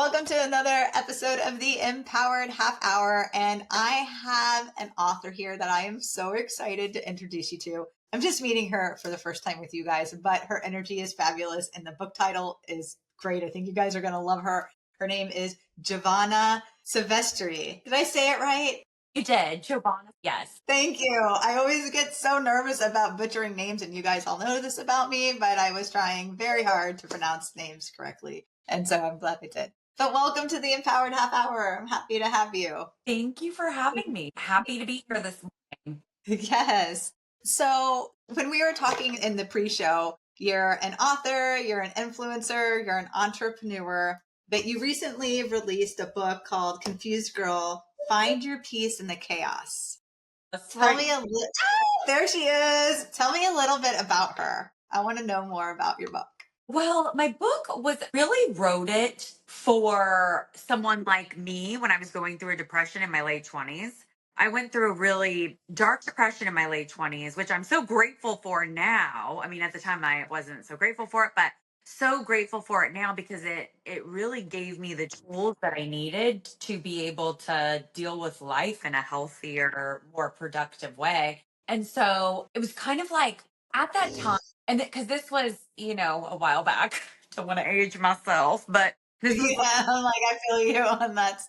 Welcome to another episode of the Empowered Half Hour. And I have an author here that I am so excited to introduce you to. I'm just meeting her for the first time with you guys, but her energy is fabulous and the book title is great. I think you guys are going to love her. Her name is Giovanna Silvestre. Did I say it right? You did, Giovanna. Yes. Thank you. I always get so nervous about butchering names, and you guys all know this about me, but I was trying very hard to pronounce names correctly. And so I'm glad I did. But welcome to the Empowered Half Hour. I'm happy to have you. Thank you for having me. Happy to be here this morning. Yes. So when we were talking in the pre-show, you're an author, you're an influencer, you're an entrepreneur, but you recently released a book called Confused Girl, Find Your Peace in the Chaos. Tell me a little, there she is. Tell me a little bit about her. I want to know more about your book. Well, my book wrote it for someone like me when I was going through a depression in my late 20s. I went through a really dark depression in my late 20s, which I'm so grateful for now. I mean, at the time I wasn't so grateful for it, but so grateful for it now because it really gave me the tools that I needed to be able to deal with life in a healthier, more productive way. And so it was kind of like at that time, and because this was, a while back, don't want to age myself, but this was Yeah, I'm like, I feel you on that.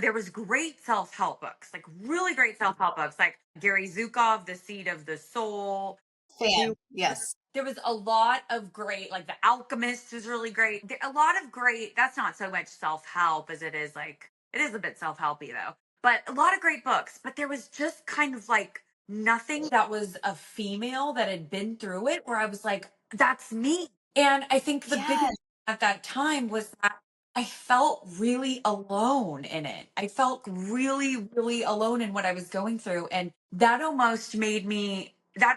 there was great self-help books, like really great self-help books, like Gary Zukov, The Seed of the Soul. Fan, yes. There was a lot of great, like The Alchemist was really great. A lot of great, that's not so much self-help as it is like, it is a bit self-helpy though, but a lot of great books. But there was just kind of like nothing that was a female that had been through it where I was like, that's me. And I think the biggest Yes. at that time was that I felt really alone in it. I felt really, really alone in what I was going through. And that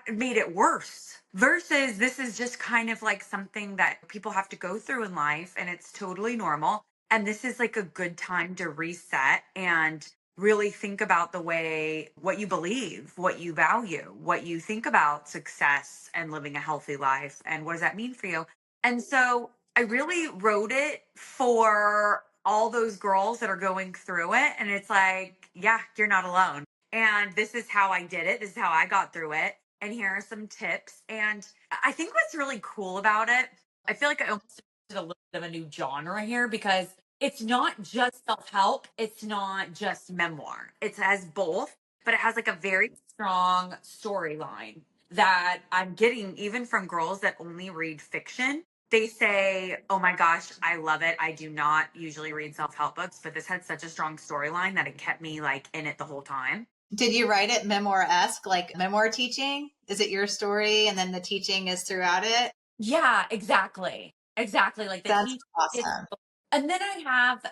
made it worse versus this is just kind of like something that people have to go through in life and it's totally normal. And this is like a good time to reset and really think about the way what you believe, what you value, what you think about success and living a healthy life. And what does that mean for you? And so I really wrote it for all those girls that are going through it. And it's like, yeah, you're not alone. And this is how I did it. This is how I got through it. And here are some tips. And I think what's really cool about it, I feel like I almost did a little bit of a new genre here because it's not just self-help. It's not just memoir. It has both, but it has like a very strong storyline that I'm getting even from girls that only read fiction. They say, oh my gosh, I love it. I do not usually read self-help books, but this had such a strong storyline that it kept me like in it the whole time. Did you write it memoir-esque, like memoir teaching? Is it your story and then the teaching is throughout it? Yeah, exactly. Exactly. Like the That's teach is, awesome. and then I have,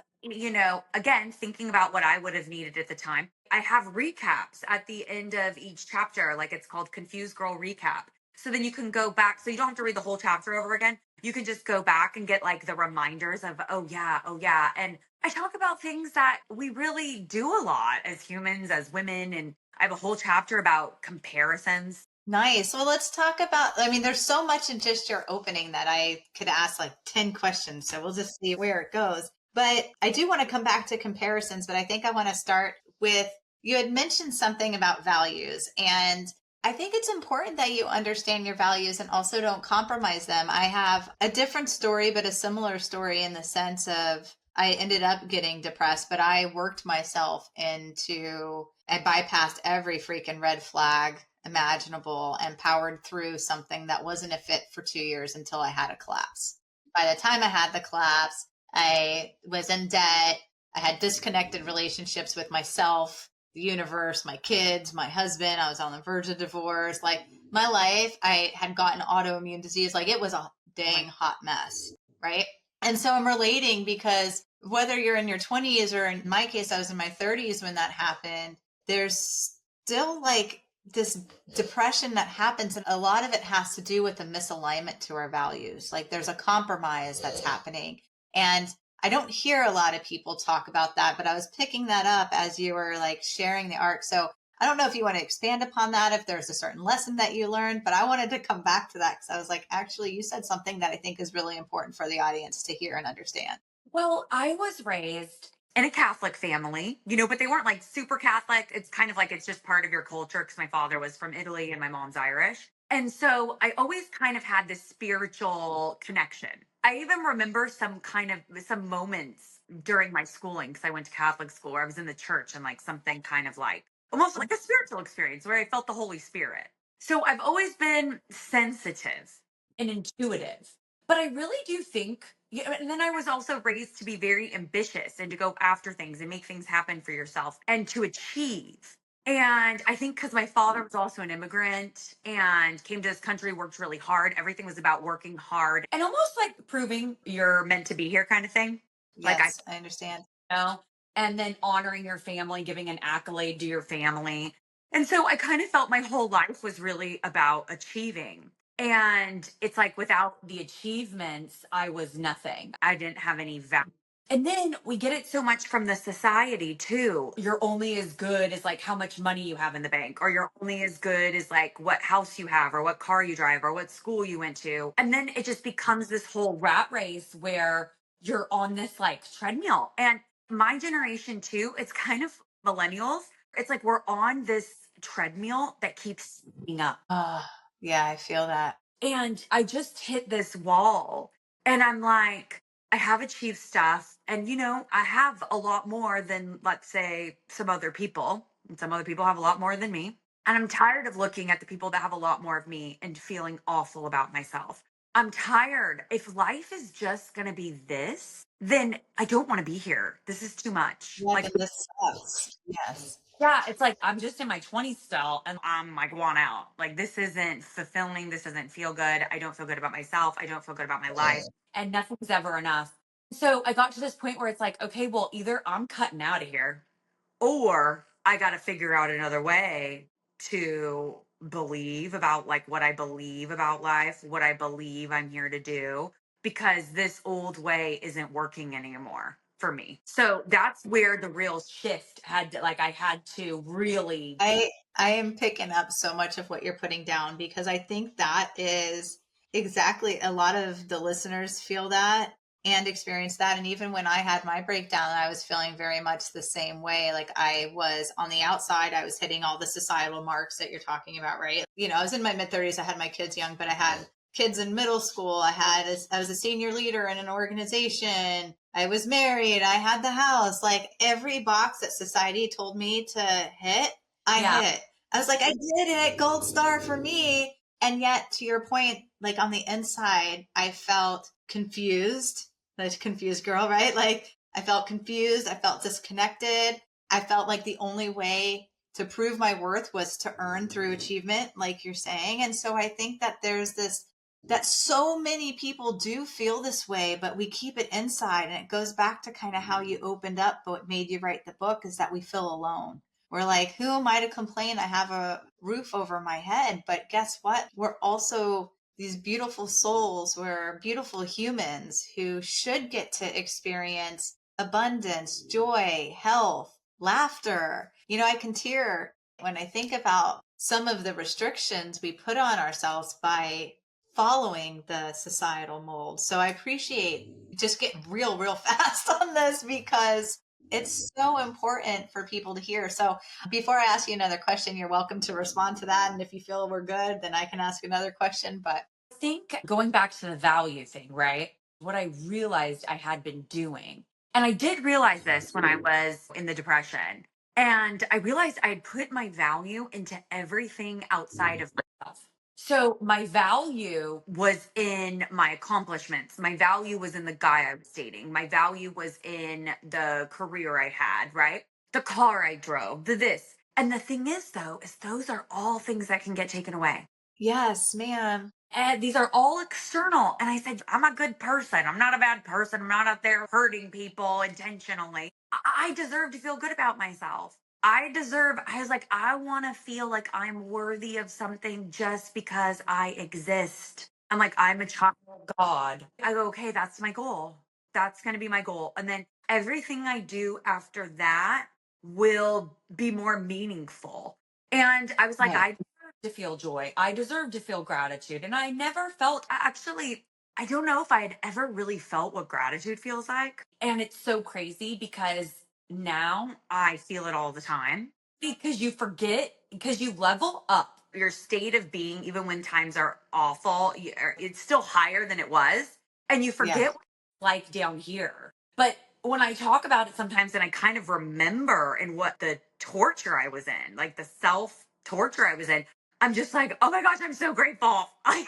again, thinking about what I would have needed at the time, I have recaps at the end of each chapter. Like it's called Confused Girl Recap. So then you can go back. So you don't have to read the whole chapter over again. You can just go back and get like the reminders of, oh yeah, oh yeah. And I talk about things that we really do a lot as humans, as women. And I have a whole chapter about comparisons. Nice. Well, let's talk about, I mean, there's so much in just your opening that I could ask like 10 questions. So we'll just see where it goes. But I do want to come back to comparisons, but I think I want to start with, you had mentioned something about values. And I think it's important that you understand your values and also don't compromise them. I have a different story, but a similar story in the sense of I ended up getting depressed, but I worked myself I bypassed every freaking red flag imaginable and powered through something that wasn't a fit for 2 years until I had a collapse. By the time I had the collapse, I was in debt. I had disconnected relationships with myself, the universe, my kids, my husband. I was on the verge of divorce. Like my life, I had gotten autoimmune disease. Like it was a dang hot mess. Right. And so I'm relating because whether you're in your 20s or in my case, I was in my 30s when that happened, there's still like this depression that happens. And a lot of it has to do with a misalignment to our values. Like there's a compromise that's happening. And I don't hear a lot of people talk about that, but I was picking that up as you were like sharing the arc. So I don't know if you want to expand upon that, if there's a certain lesson that you learned, but I wanted to come back to that because I was like, actually, you said something that I think is really important for the audience to hear and understand. Well, I was raised in a Catholic family, but they weren't like super Catholic. It's kind of like it's just part of your culture because my father was from Italy and my mom's Irish. And so I always kind of had this spiritual connection. I even remember some moments during my schooling because I went to Catholic school where I was in the church and like something kind of like almost like a spiritual experience where I felt the Holy Spirit. So I've always been sensitive and intuitive. But I really do think, yeah, and then I was also raised to be very ambitious and to go after things and make things happen for yourself and to achieve. And I think because my father was also an immigrant and came to this country, worked really hard. Everything was about working hard and almost like proving you're meant to be here kind of thing. Like I Yes, I understand. know, and then honoring your family, giving an accolade to your family. And so I kind of felt my whole life was really about achieving. And it's like without the achievements, I was nothing. I didn't have any value. And then we get it so much from the society too. You're only as good as like how much money you have in the bank, or you're only as good as like what house you have, or what car you drive, or what school you went to. And then it just becomes this whole rat race where you're on this like treadmill. And my generation too, it's kind of millennials. It's like we're on this treadmill that keeps speeding up. Oh, yeah, I feel that. And I just hit this wall. And I'm like, I have achieved stuff. And, I have a lot more than, let's say, some other people. And some other people have a lot more than me. And I'm tired of looking at the people that have a lot more of me and feeling awful about myself. I'm tired. If life is just going to be this, then I don't want to be here. This is too much. Yeah, Like, then this sucks. Yes. yeah, it's like I'm just in my 20s still and I'm like want out. Like this isn't fulfilling, this doesn't feel good. I don't feel good about myself. I don't feel good about my life and nothing's ever enough. So I got to this point where it's like, okay, well either I'm cutting out of here or I got to figure out another way to believe about like what I believe about life, what I believe I'm here to do, because this old way isn't working anymore for me. So that's where the real shift had to, like, I had to really. I am picking up so much of what you're putting down because I think that is exactly a lot of the listeners feel that and experience that. And even when I had my breakdown, I was feeling very much the same way. Like I was on the outside, I was hitting all the societal marks that you're talking about, right? I was in my mid 30s. I had my kids young, but I had kids in middle school. I was a senior leader in an organization. I was married. I had the house. Like every box that society told me to hit, I Yeah. hit. I was like, I did it, gold star for me. And yet, to your point, like on the inside, I felt confused, like confused girl, right? Like I felt confused. I felt disconnected. I felt like the only way to prove my worth was to earn through achievement, like you're saying. And so I think that there's this, that so many people do feel this way, but we keep it inside. And it goes back to kind of how you opened up, but what made you write the book is that we feel alone. We're like, who am I to complain? I have a roof over my head. But guess what? We're also these beautiful souls. We're beautiful humans who should get to experience abundance, joy, health, laughter. I can tear when I think about some of the restrictions we put on ourselves by following the societal mold. So I appreciate just getting real fast on this because it's so important for people to hear. So before I ask you another question, you're welcome to respond to that. And if you feel we're good, then I can ask another question. But I think going back to the value thing, right? What I realized I had been doing. And I did realize this when I was in the depression. And I realized I had put my value into everything outside of myself. So my value was in my accomplishments. My value was in the guy I was dating. My value was in the career I had, right? The car I drove, the this. And the thing is, though, is those are all things that can get taken away. yes, ma'am. And these are all external. And I said, I'm a good person. I'm not a bad person. I'm not out there hurting people intentionally. I deserve to feel good about myself. I was like, I want to feel like I'm worthy of something just because I exist. I'm like, I'm a child of God. I go, okay, that's my goal. That's going to be my goal. And then everything I do after that will be more meaningful. And I was like, Right. I deserve to feel joy. I deserve to feel gratitude. And I never felt, actually, I don't know if I had ever really felt what gratitude feels like. And it's so crazy because now I feel it all the time because you forget, because you level up your state of being, even when times are awful, it's still higher than it was. And you Yeah. forget what it's like down here. But when I talk about it sometimes, and I kind of remember and what the torture I was in, like the self torture I was in, I'm just like, oh my gosh, I'm so grateful. I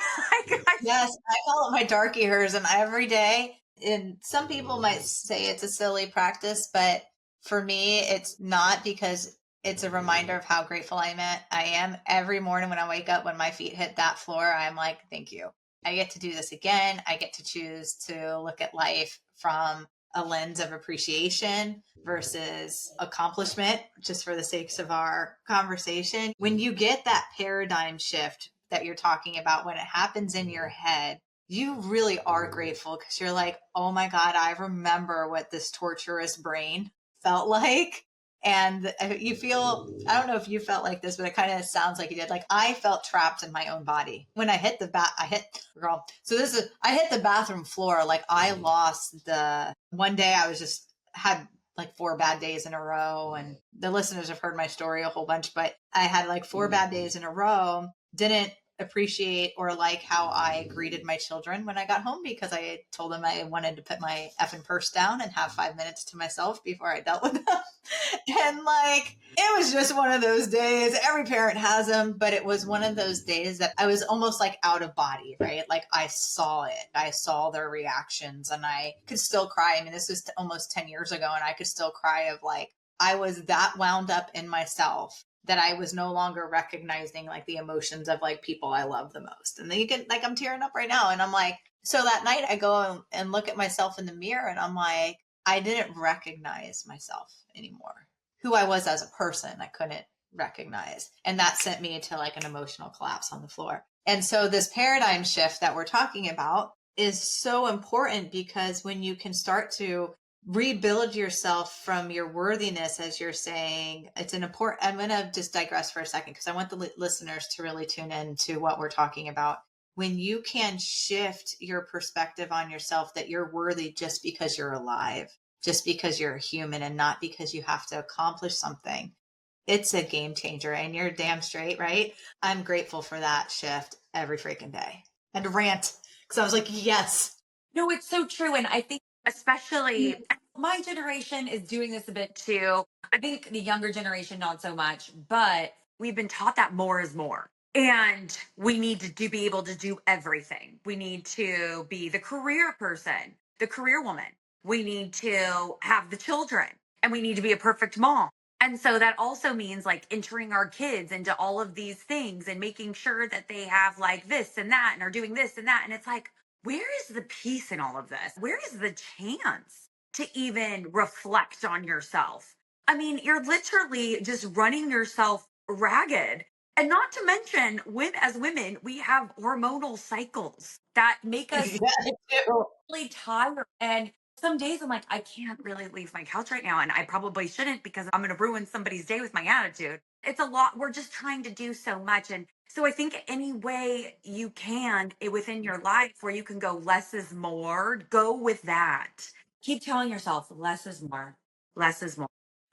Yes, I call it my dark years, and every day. And some people might say it's a silly practice, but for me, it's not, because it's a reminder of how grateful I am every morning when I wake up. When my feet hit that floor, I'm like, thank you. I get to do this again. I get to choose to look at life from a lens of appreciation versus accomplishment, just for the sakes of our conversation. When you get that paradigm shift that you're talking about, when it happens in your head, you really are grateful, because you're like, oh my God, I remember what this torturous brain felt like. And you feel, I don't know if you felt like this, but it kind of sounds like you did. Like, I felt trapped in my own body when I hit I hit, girl. So I hit the bathroom floor. Like, I lost one day I was just had like 4 bad days in a row. And the listeners have heard my story a whole bunch, but I had like 4 bad days in a row. Didn't appreciate or like how I greeted my children when I got home, because I told them I wanted to put my effing purse down and have 5 minutes to myself before I dealt with them. And like, it was just one of those days. Every parent has them, but it was one of those days that I was almost like out of body, right? Like, I saw it. I saw their reactions, and I could still cry. I mean, this was almost 10 years ago, and I could still cry of like, I was that wound up in myself that I was no longer recognizing like the emotions of like people I love the most. And then you get like, I'm tearing up right now. And I'm like, so that night I go and look at myself in the mirror, and I'm like, I didn't recognize myself anymore. Who I was as a person, I couldn't recognize. And that sent me into like an emotional collapse on the floor. And so this paradigm shift that we're talking about is so important, because when you can start to rebuild yourself from your worthiness, as you're saying, it's an important, I'm going to just digress for a second, because I want the listeners to really tune in to what we're talking about. When you can shift your perspective on yourself, that you're worthy just because you're alive, just because you're a human, and not because you have to accomplish something, it's a game changer. And you're damn straight, right? I'm grateful for that shift every freaking day. And to rant, because I was like, yes. No, it's so true. And I think, especially my generation is doing this a bit too. I think the younger generation, not so much, but we've been taught that more is more. And we need to be able to do everything. We need to be the career person, the career woman. We need to have the children, and we need to be a perfect mom. And so that also means like entering our kids into all of these things and making sure that they have like this and that and are doing this and that. And it's like, where is the peace in all of this? Where is the chance to even reflect on yourself? I mean, you're literally just running yourself ragged. And not to mention, as women, we have hormonal cycles that make us Yeah, I do. really tired. And some days I'm like, I can't really leave my couch right now. And I probably shouldn't, because I'm going to ruin somebody's day with my attitude. It's a lot. We're just trying to do so much. And so I think any way you can within your life where you can go less is more, go with that. Keep telling yourself less is more, less is more.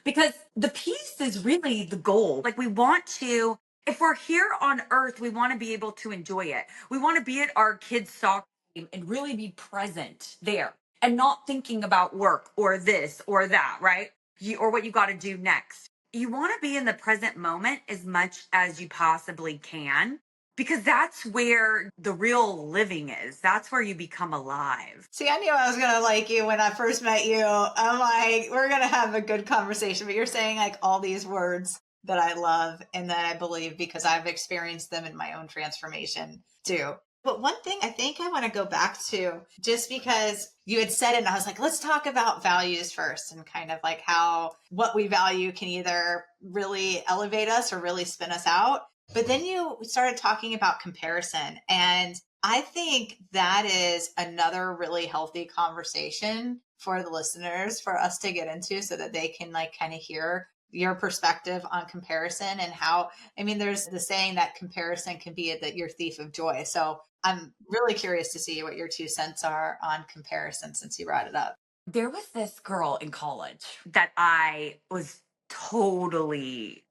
Because the peace is really the goal. Like, we want to, if we're here on earth, we want to be able to enjoy it. We want to be at our kids' soccer and really be present there and not thinking about work or this or that, right? Or what you got to do next. You want to be in the present moment as much as you possibly can, because that's where the real living is. That's where you become alive. See, I knew I was going to like you when I first met you. I'm like, we're going to have a good conversation. But you're saying like all these words that I love and that I believe, because I've experienced them in my own transformation too. But one thing I think I want to go back to, just because you had said it, and I was like, let's talk about values first, and kind of like how what we value can either really elevate us or really spin us out. But then you started talking about comparison. And I think that is another really healthy conversation for the listeners, for us to get into, so that they can like kind of hear your perspective on comparison and how, I mean, there's the saying that comparison can be that your thief of joy. So I'm really curious to see what your 2 cents are on comparison since you brought it up. There was this girl in college that I was totally,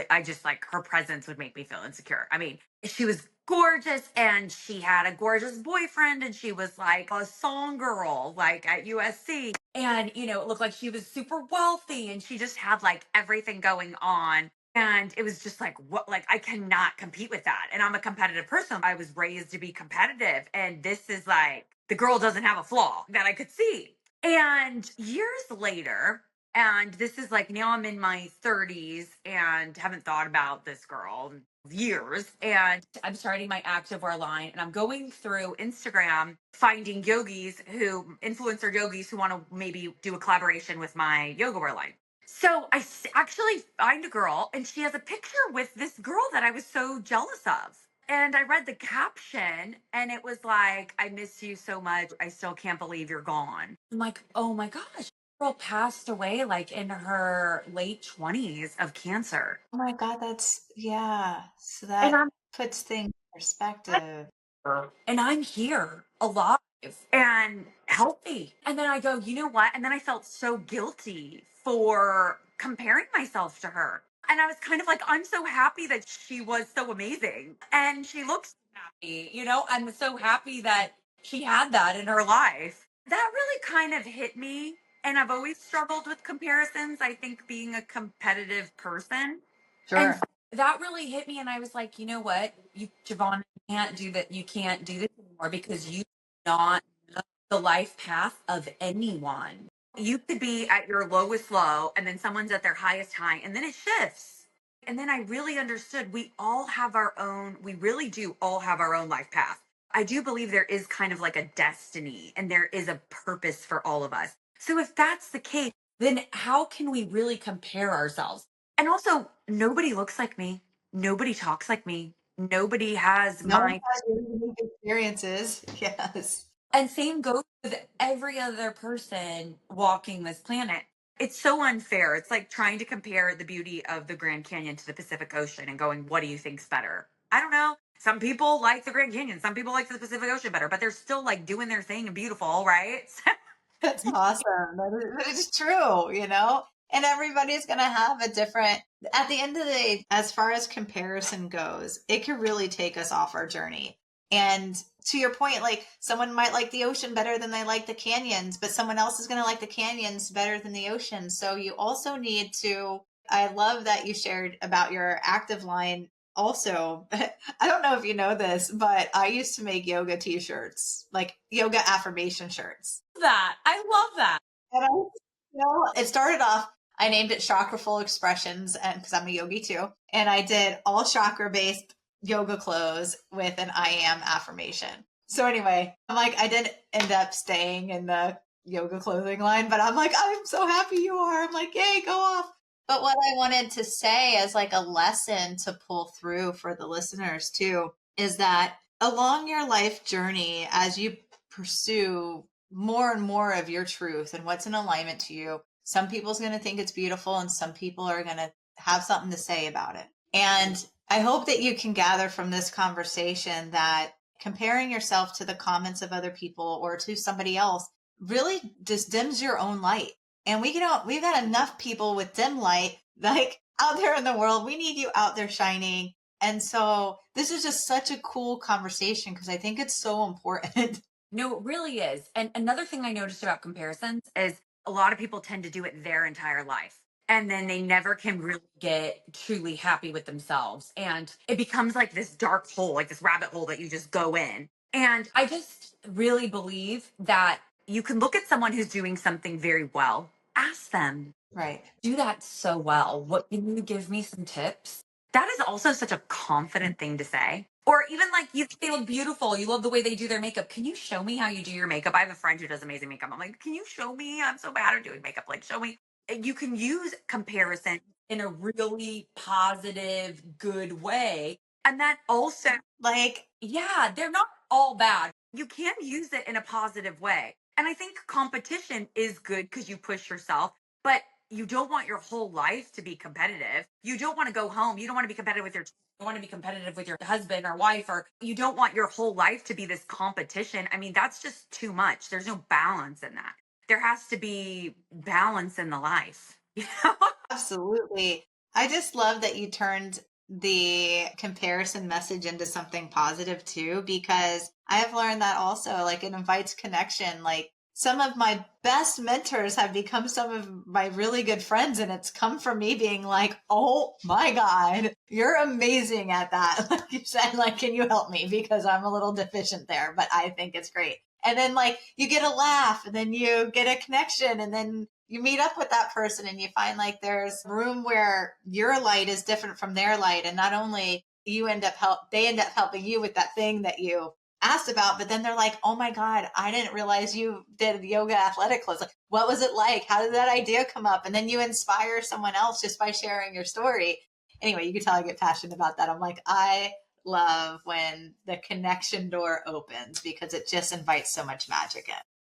I just like her presence would make me feel insecure. I mean, she was gorgeous and she had a gorgeous boyfriend and she was like a song girl, like at USC. And, it looked like she was super wealthy and she just had like everything going on. And it was just like, what, like, I cannot compete with that. And I'm a competitive person. I was raised to be competitive. And this is like, the girl doesn't have a flaw that I could see. And years later, and this is like now I'm in my 30s and haven't thought about this girl in years. And I'm starting my activewear line and I'm going through Instagram finding influencer yogis who want to maybe do a collaboration with my yoga wear line. So actually find a girl and she has a picture with this girl that I was so jealous of. And I read the caption and it was like, I miss you so much. I still can't believe you're gone. I'm like, oh my gosh. Girl passed away like in her late 20s of cancer. Oh my God, yeah. So And that I'm puts things in perspective. and I'm here alive and healthy. And then I go, you know what? And then I felt so guilty for comparing myself to her. And I was kind of like, I'm so happy that she was so amazing and she looks happy. I'm so happy that she had that in her life. That really kind of hit me. And I've always struggled with comparisons. I think being a competitive person. And Sure. that really hit me. And I was like, you know what? Giovanna, can't do that. You can't do this anymore because you do not know the life path of anyone. You could be at your lowest low and then someone's at their highest high and then it shifts. And then I really understood we really do all have our own life path. I do believe there is kind of like a destiny and there is a purpose for all of us. So if that's the case, then how can we really compare ourselves? And also, nobody looks like me. Nobody talks like me. Nobody has No one my. has your unique experiences. Yes. And same goes with every other person walking this planet. It's so unfair. It's like trying to compare the beauty of the Grand Canyon to the Pacific Ocean and going, what do you think's better? I don't know. Some people like the Grand Canyon. Some people like the Pacific Ocean better, but they're still like doing their thing and beautiful, right? That's awesome. That is true, And everybody's going to have a different, at the end of the day, as far as comparison goes, it could really take us off our journey. And to your point, like someone might like the ocean better than they like the canyons, but someone else is going to like the canyons better than the ocean. So you also need to, I love that you shared about your active line. Also, I don't know if you know this, but I used to make yoga t-shirts, like yoga affirmation shirts. That. I love that. And it started off, I named it Chakraful Expressions, and because I'm a yogi too. And I did all chakra based yoga clothes with an I am affirmation. So anyway, I'm like, I did end up staying in the yoga clothing line, but I'm like, I'm so happy you are. I'm like, yay, go off. But what I wanted to say as like a lesson to pull through for the listeners too is that along your life journey, as you pursue more and more of your truth and what's in alignment to you, some people's going to think it's beautiful and some people are going to have something to say about it. And I hope that you can gather from this conversation that comparing yourself to the comments of other people or to somebody else really just dims your own light. And we've got enough people with dim light, like out there in the world. We need you out there shining. And so this is just such a cool conversation because I think it's so important. No, it really is. And another thing I noticed about comparisons is a lot of people tend to do it their entire life. And then they never can really get truly happy with themselves. And it becomes like this dark hole, like this rabbit hole that you just go in. And I just really believe that you can look at someone who's doing something very well, ask them, Right. do that so well. What can you give me some tips? That is also such a confident thing to say. Or even like you think they look beautiful. You love the way they do their makeup. Can you show me how you do your makeup? I have a friend who does amazing makeup. I'm like, can you show me? I'm so bad at doing makeup. Like, show me. You can use comparison in a really positive, good way. And that also, Like, yeah, they're not all bad. You can use it in a positive way. And I think competition is good because you push yourself. But you don't want your whole life to be competitive. You don't want to go home. You don't want to be competitive with your you want to be competitive with your husband or wife, or you don't want your whole life to be this competition. I mean, that's just too much. There's no balance in that. There has to be balance in the life. You know? Absolutely. I just love that you turned the comparison message into something positive too, because I have learned that also, like it invites connection. Like some of my best mentors have become some of my really good friends, and it's come from me being like, oh my God, you're amazing at that. Like you said, like, can you help me? Because I'm a little deficient there, but I think it's great. And then like you get a laugh and then you get a connection and then you meet up with that person and you find like there's room where your light is different from their light. And not only they end up helping you with that thing that you asked about, but then they're like, oh my God, I didn't realize you did yoga athletic clothes. Like, what was it like? How did that idea come up? And then you inspire someone else just by sharing your story. Anyway, you can tell I get passionate about that. I'm like, I love when the connection door opens because it just invites so much magic in.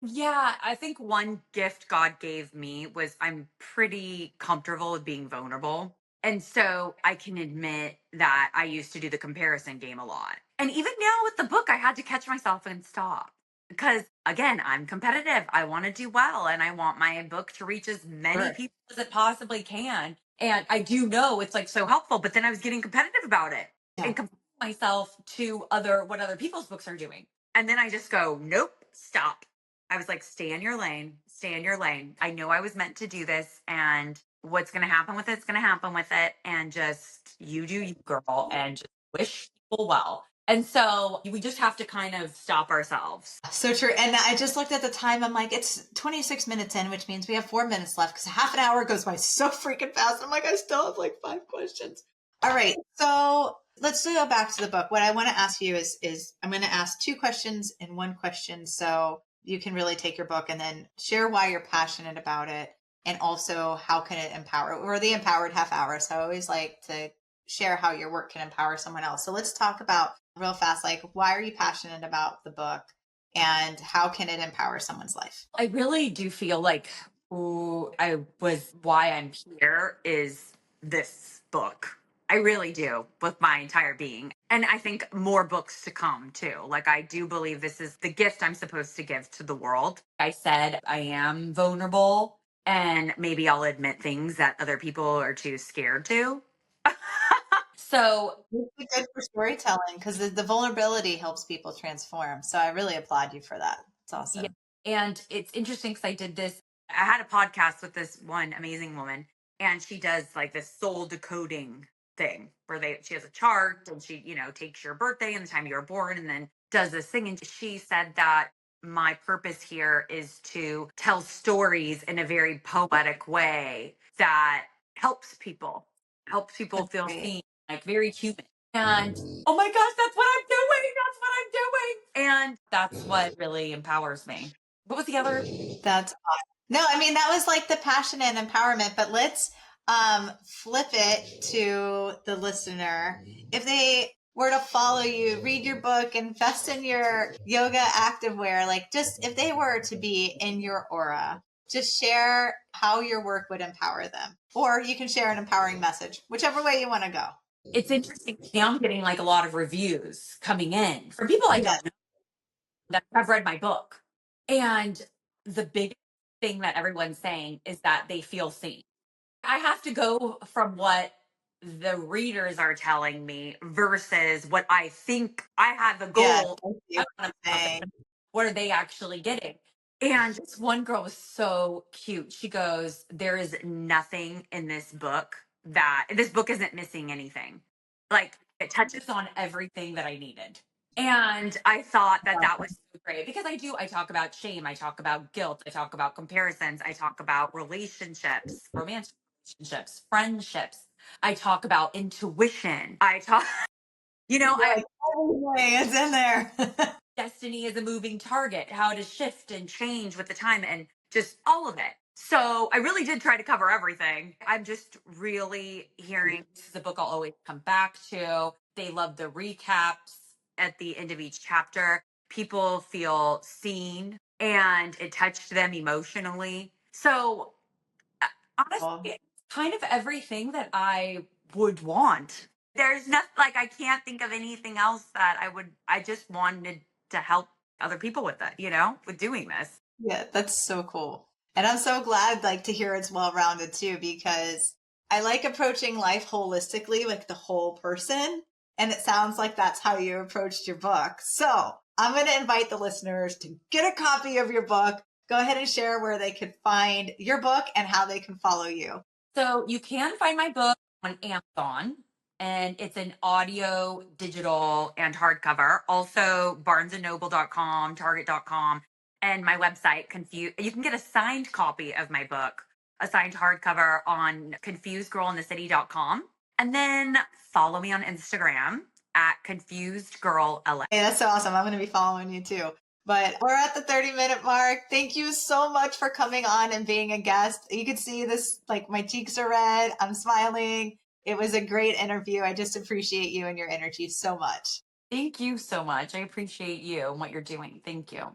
Yeah, I think one gift God gave me was I'm pretty comfortable with being vulnerable. And so I can admit that I used to do the comparison game a lot. And even now with the book, I had to catch myself and stop. Because again, I'm competitive. I want to do well and I want my book to reach as many Sure. people as it possibly can. And I do know it's like so helpful, but then I was getting competitive about it Yeah. and comparing myself to what other people's books are doing. And then I just go, nope, stop. I was like, stay in your lane, stay in your lane. I know I was meant to do this, and what's going to happen with it's going to happen with it. And just you do you, girl, and just wish people well. And so we just have to kind of stop ourselves. So true. And I just looked at the time. I'm like, it's 26 minutes in, which means we have 4 minutes left because half an hour goes by so freaking fast. I'm like, I still have like 5 questions. All right. So let's go back to the book. What I want to ask you is I'm going to ask 2 questions in 1 question. So you can really take your book and then share why you're passionate about it. And also how can it empower, or the empowered half hour. So I always like to share how your work can empower someone else. So let's talk about real fast, like why are you passionate about the book and how can it empower someone's life? I really do feel like why I'm here is this book. I really do, with my entire being. And I think more books to come too. Like, I do believe this is the gift I'm supposed to give to the world. I said I am vulnerable, and maybe I'll admit things that other people are too scared to. So, It's good for storytelling because the vulnerability helps people transform. So I really applaud you for that. It's yeah. awesome. And it's interesting because I did this. I had a podcast with this one amazing woman, and she does like this soul decoding thing where she has a chart and she, takes your birthday and the time you were born and then does this thing. And she said that my purpose here is to tell stories in a very poetic way that helps people That's feel great. seen, like very human. And oh my gosh, that's what I'm doing. That's what I'm doing. And that's what really empowers me. What was the other? That's awesome. No, I mean that was like the passion and empowerment, but let's flip it to the listener. If they were to follow you, read your book, invest in your yoga activewear, like just if they were to be in your aura, just share how your work would empower them. Or you can share an empowering message, whichever way you want to go. It's interesting. Now I'm getting like a lot of reviews coming in from people I Yes. don't know that have read my book. And the biggest thing that everyone's saying is that they feel seen. I have to go from what the readers are telling me versus what I think I have the Yes. goal. I see I what want you're to saying. what are they actually getting? And this one girl was so cute. She goes, there is nothing in this book isn't missing anything. Like, it touches on everything that I needed. And I thought that that was so great because I talk about shame, I talk about guilt, I talk about comparisons, I talk about relationships, romantic relationships, friendships. I talk about intuition. You're I like, everything is in there. destiny is a moving target, how to shift and change with the time and just all of it. So I really did try to cover everything. I'm just really hearing this is a book I'll always come back to. They love the recaps at the end of each chapter. People feel seen and it touched them emotionally. So Well, Honestly, kind of everything that I would want. There's nothing like I can't think of anything else that I just wanted to help other people with it, with doing this. yeah, that's so cool. And I'm so glad like to hear it's well rounded too, because I like approaching life holistically, like the whole person. And it sounds like that's how you approached your book. So I'm going to invite the listeners to get a copy of your book. Go ahead and share where they could find your book and how they can follow you. So you can find my book on Amazon and it's an audio, digital, and hardcover. Also barnesandnoble.com, target.com, and my website, Confused. You can get a signed copy of my book, a signed hardcover on confusedgirlinthecity.com. And then follow me on Instagram at confusedgirlla. Hey, that's so awesome. I'm going to be following you too. But we're at the 30-minute mark. Thank you so much for coming on and being a guest. You can see this, like my cheeks are red. I'm smiling. It was a great interview. I just appreciate you and your energy so much. Thank you so much. I appreciate you and what you're doing. Thank you.